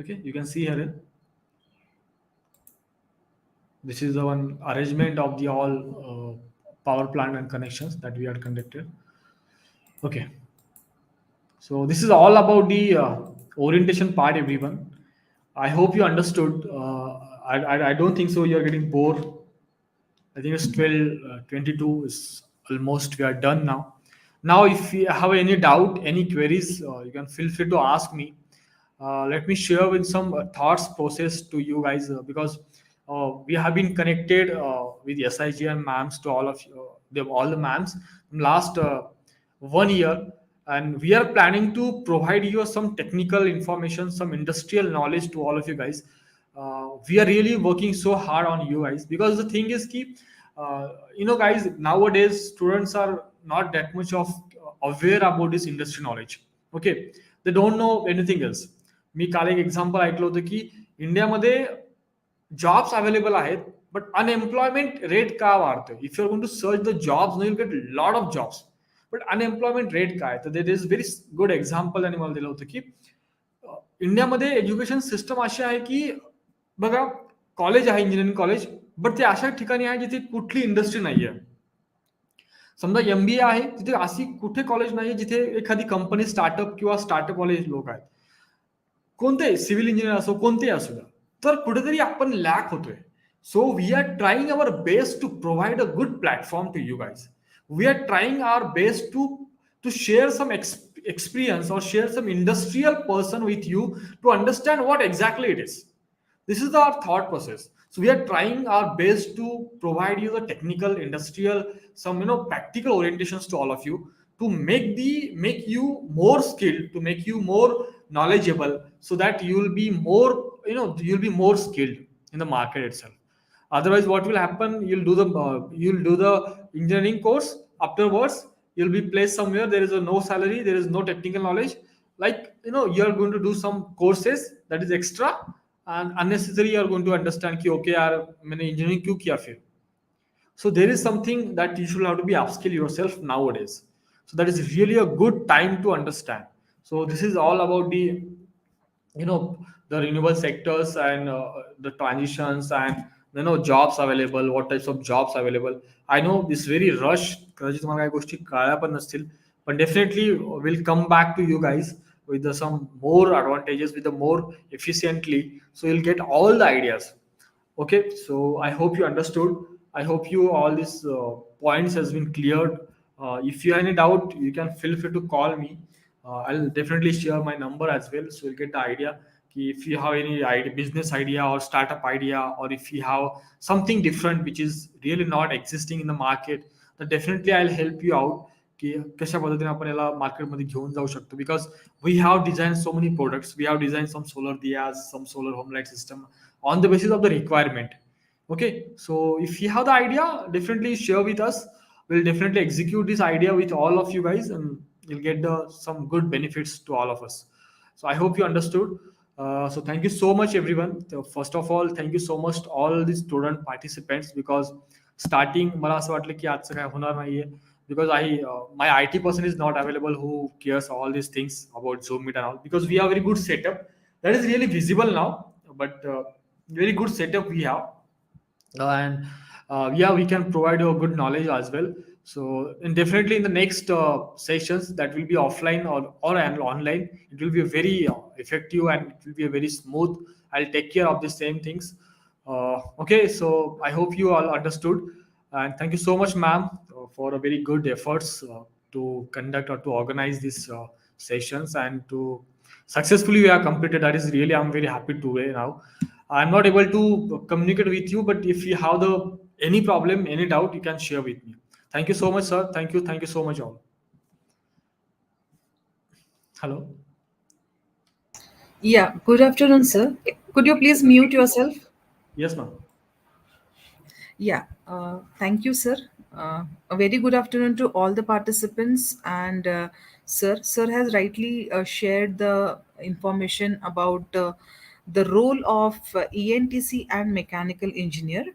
Okay, you can see here. This is the one arrangement of the all power plant and connections that we had conducted. Okay, so this is all about the orientation part, everyone. I hope you understood. I don't think so. You're getting bored. I think it's 12:22 is almost we are done now. Now, if you have any doubt, any queries, you can feel free to ask me. Let me share with some thoughts process to you guys because we have been connected with SIG and MAMs to all of you, all the MAMs from last 1 year, and we are planning to provide you some technical information, some industrial knowledge to all of you guys. We are really working so hard on you guys because the thing is keep guys, nowadays students are not that much of aware about this industry knowledge. Okay, they don't know anything else. मी काल एक example ऐकलं होतं की इंडियामध्ये jobs available आहेत but unemployment rate का वाढतोय if you are going to search the jobs no you get lot of jobs but unemployment rate काय तर there is very good example त्यांनी मला दिलं होतं की इंडियामध्ये एज्युकेशन सिस्टम अशी आहे की बघा कॉलेज आहे इंजिनिअरिंग कॉलेज बट ते अशा ठिकाणी आहे जिथे कुठली इंडस्ट्री नाही आहे समजा MBA आहे तिथे अशी कुठे कॉलेज नाही जिथे एखादी कंपनी स्टार्टअप किंवा स्टार्टअप वाले लोक आहेत कोणते सिव्हिल इंजिनियर असो कोणते असू द्या तर कुठेतरी आपण लॅक होतोय so we are trying our best to provide a good platform to you guys we are trying our best to share some experience or share some industrial person with you to understand what exactly it is. This is our thought process. So we are trying our best to provide you the technical, industrial, some practical orientations to all of you to make you more skilled, to make you more knowledgeable, so that you will be more you'll be more skilled in the market itself. Otherwise, what will happen? You'll do the engineering course. Afterwards, you'll be placed somewhere. There is a no salary. There is no technical knowledge. Like you're going to do some courses that is extra and unnecessary. You're going to understand कि okay यार मैंने engineering क्यों किया फिर. So there is something that you should have to be upskill yourself nowadays. So that is really a good time to understand. So this is all about the renewable sectors and the transitions and jobs available, what types of jobs available. I know this very rush कदाचित तुम्हाला काही गोष्टी कळल्या पण नसतील पण definitely will come back to you guys with some more advantages with the more efficiently, so you'll get all the ideas. Okay, so I hope you understood. I hope you all these points has been cleared. If you have any doubt, you can feel free to call me. I'll definitely share my number as well, so you'll get the idea. If you have any idea, business idea or startup idea, or if you have something different which is really not existing in the market, then definitely I'll help you out. की कशा पद्धतीने आपण याला मार्केटमध्ये घेऊन जाऊ शकतो because we have design so many products we have design some solar diyas some solar home light system on the basis of the requirement. Okay, so if you have the idea, definitely share with us. we'll definitely execute this idea with all of you guys, and you'll get some good benefits to all of us. So I hope you understood. So thank you so much, everyone. So first of all, thank you so much to all the student participants, because starting मला असं वाटलं की आजचं काय होणार नाहीये, because my IT person is not available who cares all these things about Zoom meet and all, because we have very good setup that is really visible now, but very good setup we have. And yeah, we can provide you a good knowledge as well. So and definitely in the next sessions that will be offline or online, it will be very effective, and it will be a very smooth. I'll take care of the same things. Okay, so I hope you all understood, and thank you so much, ma'am, for a very good efforts to conduct or to organize these sessions, and to successfully we have completed. That is really, I'm very happy today now. I'm not able to communicate with you, but if you have the any problem, any doubt, you can share with me. Thank you so much, sir. Thank you so much, all. Hello. Yeah, good afternoon, sir. Could you please mute yourself? Yes, ma'am. Yeah, thank you, sir. A very good afternoon to all the participants. And sir has rightly shared the information about the role of ENTC and mechanical engineer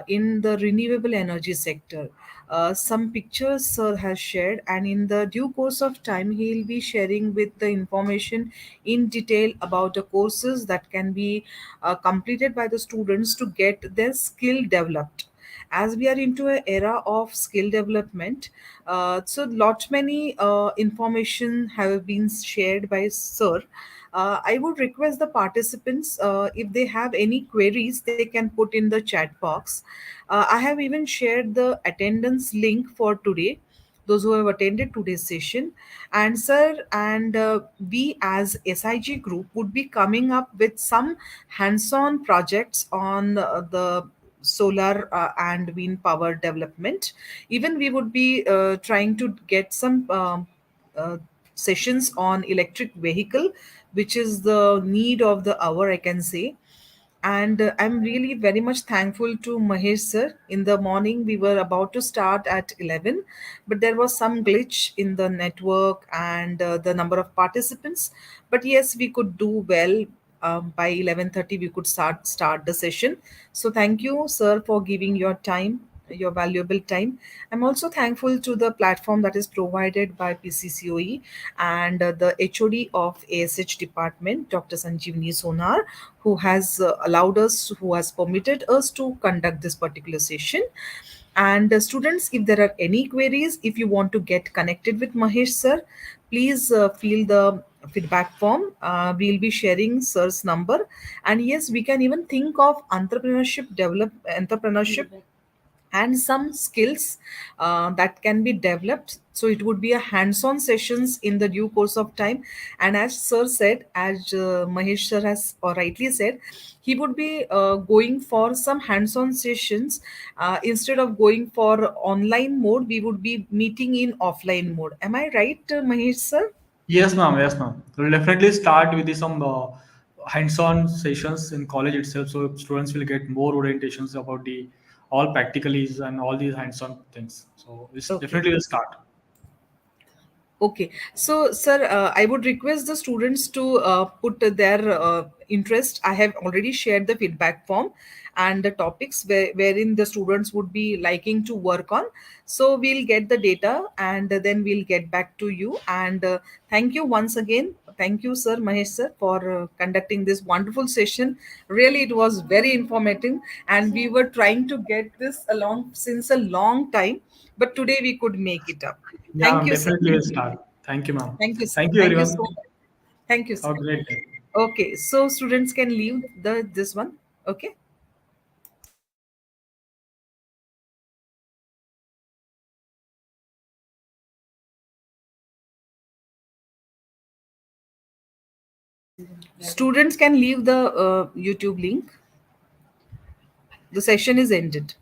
in the renewable energy sector. Some pictures sir has shared, and in the due course of time, he'll be sharing with the information in detail about the courses that can be completed by the students to get their skill developed. As we are into an era of skill development, so lot many information have been shared by sir. I would request the participants, if they have any queries, they can put in the chat box. I have even shared the attendance link for today, those who have attended today's session. And sir, and we as SIG group would be coming up with some hands-on projects on the solar and wind power development. Even we would be trying to get some uh, sessions on electric vehicle, which is the need of the hour, I can say. And I'm really very much thankful to Mahesh sir. In the morning, we were about to start at 11, but there was some glitch in the network and the number of participants. But yes, we could do well. By 11:30, we could start the session. So thank you, sir, for giving your time, your valuable time. I'm also thankful to the platform that is provided by PCCOE and the HOD of ASH department, Dr. Sanjeevani Sonar, who has allowed us, who has permitted us to conduct this particular session. And students, if there are any queries, if you want to get connected with Mahesh sir, please fill the feedback form. We'll be sharing sir's number. And yes, we can even think of entrepreneurship and some skills that can be developed. So it would be a hands-on sessions in the due course of time. And as sir said, as Mahesh sir has rightly said, he would be going for some hands-on sessions. Instead of going for online mode, we would be meeting in offline mode. Am I right, Mahesh sir? Yes, ma'am. Yes, ma'am. We'll definitely start with some hands-on sessions in college itself, so students will get more orientations about the all practicalities and all these hands-on things. So this Okay. definitely will start. Okay, so sir, I would request the students to put their interest. I have already shared the feedback form and the topics wherein the students would be liking to work on. So we'll get the data and then we'll get back to you. And thank you once again. Thank you, sir, Mahesh sir, for conducting this wonderful session. Really, it was very informative, and we were trying to get this along since a long time, but today we could make it up. Yeah, Thank ma'am. you, sir. Definitely will start. Thank you, ma'am. Thank you, sir. Thank you, Thank you so everyone. much. Thank you, sir. Have a great day. Okay, so students can leave the this one. Okay. Students can leave the YouTube link. The session is ended.